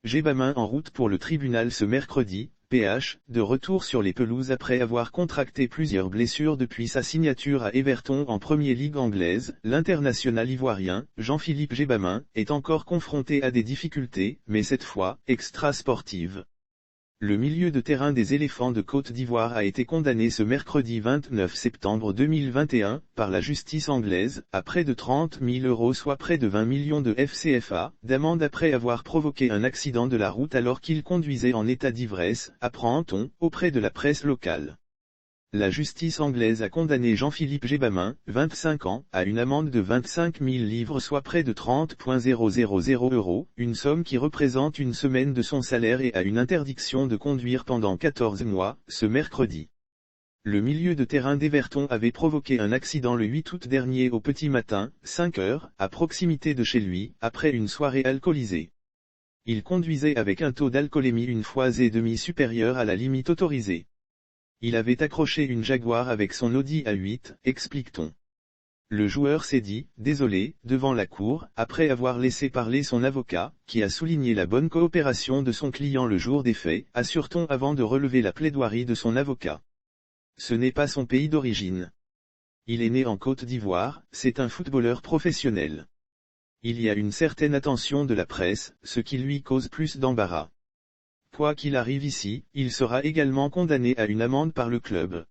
Gebamin en route pour le tribunal ce mercredi, PH, de retour sur les pelouses après avoir contracté plusieurs blessures depuis sa signature à Everton en Premier League anglaise, l'international ivoirien, Jean-Philippe Gebamin, est encore confronté à des difficultés, mais cette fois, extra-sportives. Le milieu de terrain des Éléphants de Côte d'Ivoire a été condamné ce mercredi 29 septembre 2021, par la justice anglaise, à près de 30 000 €, soit près de 20 millions de FCFA, d'amende après avoir provoqué un accident de la route alors qu'il conduisait en état d'ivresse, apprend-on, auprès de la presse locale. La justice anglaise a condamné Jean-Philippe Gebamin, 25 ans, à une amende de 25 000 livres soit près de 30,000 €, une somme qui représente une semaine de son salaire et à une interdiction de conduire pendant 14 mois, ce mercredi. Le milieu de terrain d'Everton avait provoqué un accident le 8 août dernier au petit matin, 5 heures, à proximité de chez lui, après une soirée alcoolisée. Il conduisait avec un taux d'alcoolémie 1,5 fois supérieur à la limite autorisée. Il avait accroché une Jaguar avec son Audi A8, explique-t-on. Le joueur s'est dit « désolé » devant la cour, après avoir laissé parler son avocat, qui a souligné la bonne coopération de son client le jour des faits, assure-t-on avant de relever la plaidoirie de son avocat. Ce n'est pas son pays d'origine. Il est né en Côte d'Ivoire, c'est un footballeur professionnel. Il y a une certaine attention de la presse, ce qui lui cause plus d'embarras. Quoi qu'il arrive ici, il sera également condamné à une amende par le club.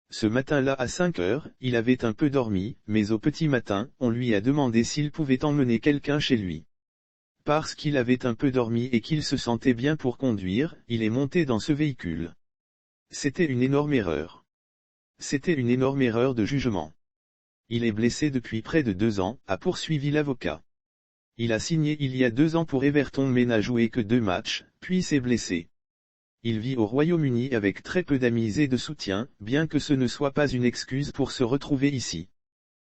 Ce matin-là à 5 heures, il avait un peu dormi, mais au petit matin, on lui a demandé s'il pouvait emmener quelqu'un chez lui. Parce qu'il avait un peu dormi et qu'il se sentait bien pour conduire, il est monté dans ce véhicule. C'était une énorme erreur. C'était une énorme erreur de jugement. Il est blessé depuis près de 2 ans, a poursuivi l'avocat. Il a signé il y a 2 ans pour Everton mais n'a joué que 2 matchs, puis s'est blessé. Il vit au Royaume-Uni avec très peu d'amis et de soutien, bien que ce ne soit pas une excuse pour se retrouver ici.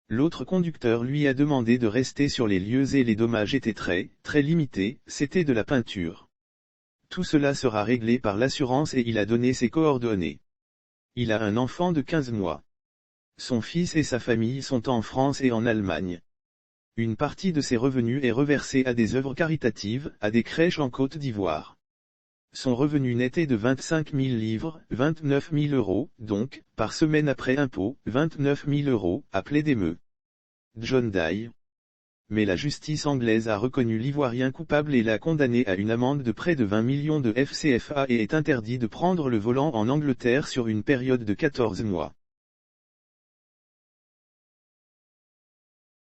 L'autre conducteur lui a demandé de rester sur les lieux et les dommages étaient très limités, c'était de la peinture. Tout cela sera réglé par l'assurance et il a donné ses coordonnées. Il a un enfant de 15 mois. Son fils et sa famille sont en France et en Allemagne. Une partie de ses revenus est reversée à des œuvres caritatives, à des crèches en Côte d'Ivoire. Son revenu net est de 25 000 livres, 29 000 €, donc, par semaine après impôt, 29 000 €, a plaidé me. John Dye. Mais la justice anglaise a reconnu l'Ivoirien coupable et l'a condamné à une amende de près de 20 millions de FCFA et est interdit de prendre le volant en Angleterre sur une période de 14 mois.